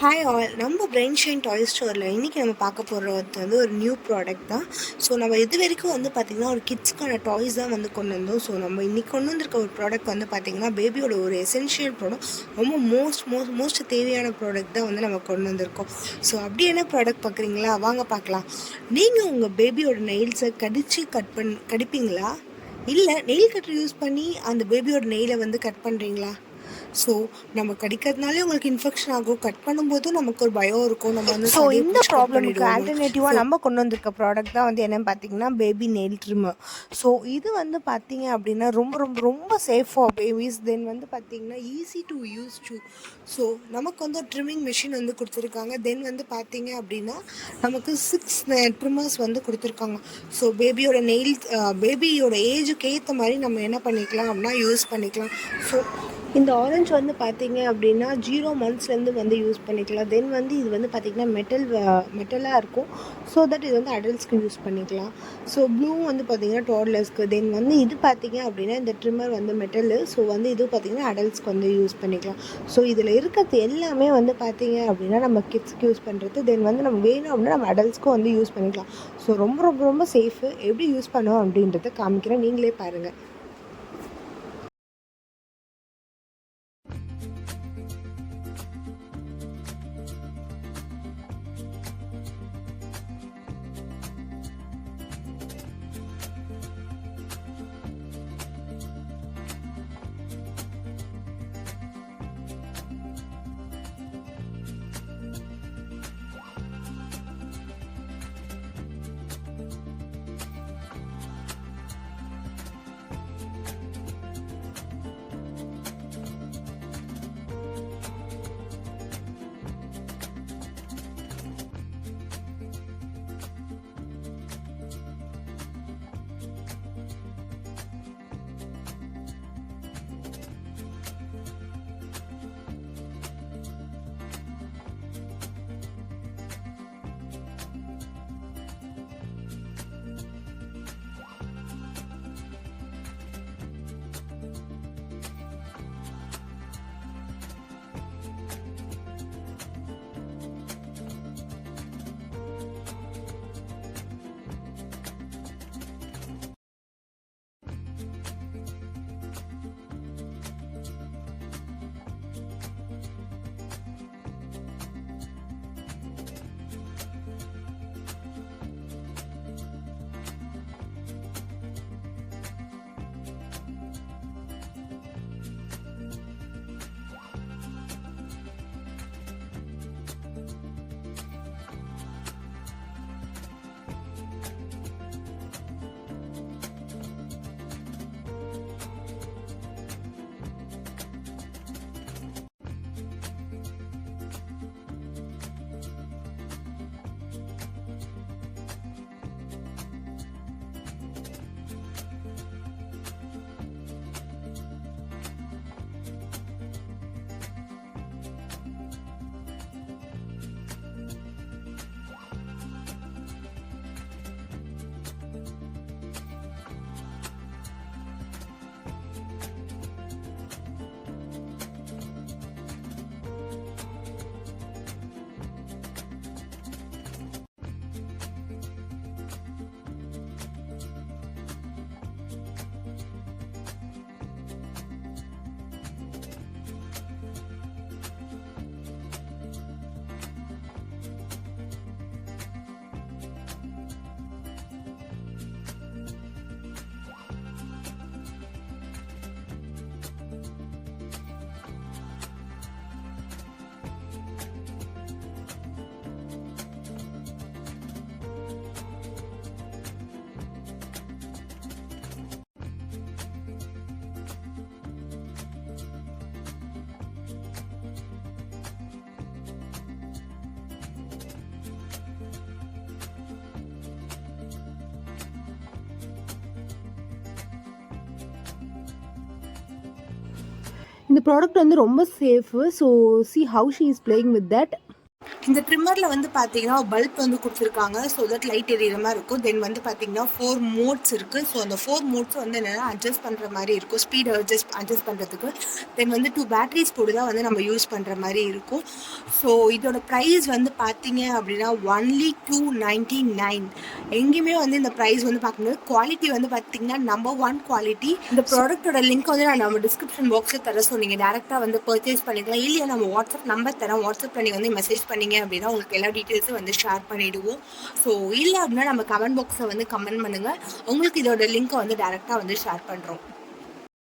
Hi all, நம்ம brain shine டாய் ஸ்டோரில் இன்றைக்கி நம்ம பார்க்க போகிறது வந்து ஒரு நியூ ப்ராடக்ட் தான். ஸோ நம்ம இது வரைக்கும் வந்து பார்த்திங்கன்னா ஒரு கிட்ஸ்க்கான டாய்ஸ் தான் வந்து கொண்டு வந்தோம். ஸோ நம்ம இன்றைக்கி கொண்டு வந்திருக்க ஒரு ப்ராடக்ட் வந்து பார்த்திங்கன்னா பேபியோட ஒரு எசென்ஷியல் ப்ராடக்ட், ரொம்ப மோஸ்ட் தேவையான ப்ராடக்ட் தான் வந்து நம்ம கொண்டு வந்திருக்கோம். ஸோ அப்படி என்ன ப்ராடக்ட் பார்க்குறீங்களா? வாங்க பார்க்கலாம். நீங்கள் உங்கள் பேபியோட நெயில்ஸை கடிப்பீங்களா? இல்லை நெயில் கட்டர் யூஸ் பண்ணி அந்த பேபியோட நெயிலை வந்து கட் பண்ணுறீங்களா? ஸோ நம்ம கடிக்கிறதுனாலே உங்களுக்கு இன்ஃபெக்ஷன் ஆகும். கட் பண்ணும்போதும் நமக்கு ஒரு பயம் இருக்கும். நம்ம வந்து ஸோ இந்த ப்ராப்ளமுக்கு ஆல்டர்னேட்டிவாக நம்ம கொண்டு வந்திருக்க ப்ராடக்ட் தான் வந்து என்னென்னு பார்த்தீங்கன்னா பேபி நெயில் ட்ரிம்மர். ஸோ இது வந்து பார்த்தீங்க அப்படின்னா ரொம்ப ரொம்ப ரொம்ப சேஃப் ஃபார் பேபிஸ். தென் வந்து பார்த்தீங்கன்னா easy to use to. So நமக்கு வந்து ட்ரிம்மிங் மிஷின் வந்து கொடுத்துருக்காங்க. தென் வந்து பார்த்தீங்க அப்படின்னா நமக்கு 6 ட்ரிம்மர்ஸ் வந்து கொடுத்துருக்காங்க. ஸோ பேபியோட ஏஜுக்கு ஏற்ற மாதிரி நம்ம என்ன பண்ணிக்கலாம் அப்படின்னா யூஸ் பண்ணிக்கலாம். ஸோ இந்த ஆரஞ்சு வந்து பார்த்தீங்க அப்படின்னா 0 monthsலேருந்து வந்து யூஸ் பண்ணிக்கலாம். தென் வந்து இது வந்து பார்த்திங்கன்னா மெட்டலாக இருக்கும். ஸோ தட் இது வந்து அடல்ட்ஸ்க்கு யூஸ் பண்ணிக்கலாம். ஸோ ப்ளூ வந்து பார்த்திங்கன்னா டாட்லர்ஸ்க்கு. தென் வந்து இது பார்த்திங்க அப்படின்னா இந்த ட்ரிம்மர் வந்து மெட்டலு. ஸோ வந்து இது பார்த்திங்கன்னா அடல்ட்ஸ்க்கு வந்து யூஸ் பண்ணிக்கலாம். ஸோ இதில் இருக்கிறது எல்லாமே வந்து பார்த்திங்க அப்படின்னா நம்ம கிட்ஸ்க்கு யூஸ் பண்ணுறது. தென் வந்து நம்ம வேணும் அப்படின்னா நம்ம அடல்ட்ஸ்க்கும் வந்து யூஸ் பண்ணிக்கலாம். ஸோ ரொம்ப ரொம்ப ரொம்ப சேஃபு. எப்படி யூஸ் பண்ணோம் அப்படின்றத காமிக்கிறேன், நீங்களே பாருங்கள். இந்த ப்ராடக்ட் வந்து ரொம்ப safe. So see how she is playing with that. இந்த ட்ரிம்மரில் வந்து பார்த்தீங்கன்னா பல்ப் வந்து கொடுத்துருக்காங்க. ஸோ தட் லைட் எரியிற மாதிரி இருக்கும். தென் வந்து பார்த்தீங்கன்னா 4 மோட்ஸ் இருக்குது. ஸோ அந்த 4 மோட்ஸ் வந்து என்னென்னா அட்ஜஸ்ட் பண்ணுற மாதிரி இருக்கும். ஸ்பீடை அட்ஜஸ்ட் பண்ணுறதுக்கு. தென் வந்து 2 பேட்டரிஸ் போட்டு தான் வந்து நம்ம யூஸ் பண்ணுற மாதிரி இருக்கும். ஸோ இதோட ப்ரைஸ் வந்து பார்த்தீங்க அப்படின்னா ஒன்லி 299. எங்கேயுமே வந்து இந்த ப்ரைஸ் வந்து பார்க்க முடியாது. குவாலிட்டி வந்து பார்த்தீங்கன்னா நம்பர் 1 குவாலிட்டி. இந்த ப்ராடக்ட்டோட லிங்க் வந்து நான் நம்ம டிஸ்கிரிப்ஷன் பாக்ஸில் தர. ஸோ நீங்கள் டேரெக்டாக வந்து பர்ச்சேஸ் பண்ணிக்கலாம். இல்லையா நம்ம வாட்ஸ்அப் நம்பர் தரேன். வாட்ஸ்அப்பில் நீங்கள் வந்து மெசேஜ் பண்ணீங்க அப்படின்னா உங்களுக்கு எல்லா டீட்டெயில்ஸும் வந்து ஷேர் பண்ணிவிடுவோம். ஸோ இல்லை அப்படின்னா நம்ம கமெண்ட் பாக்ஸில் வந்து கமெண்ட் பண்ணுங்கள். உங்களுக்கு இதோட லிங்க்கை வந்து டேரெக்டாக வந்து ஷேர் பண்ணுறோம்.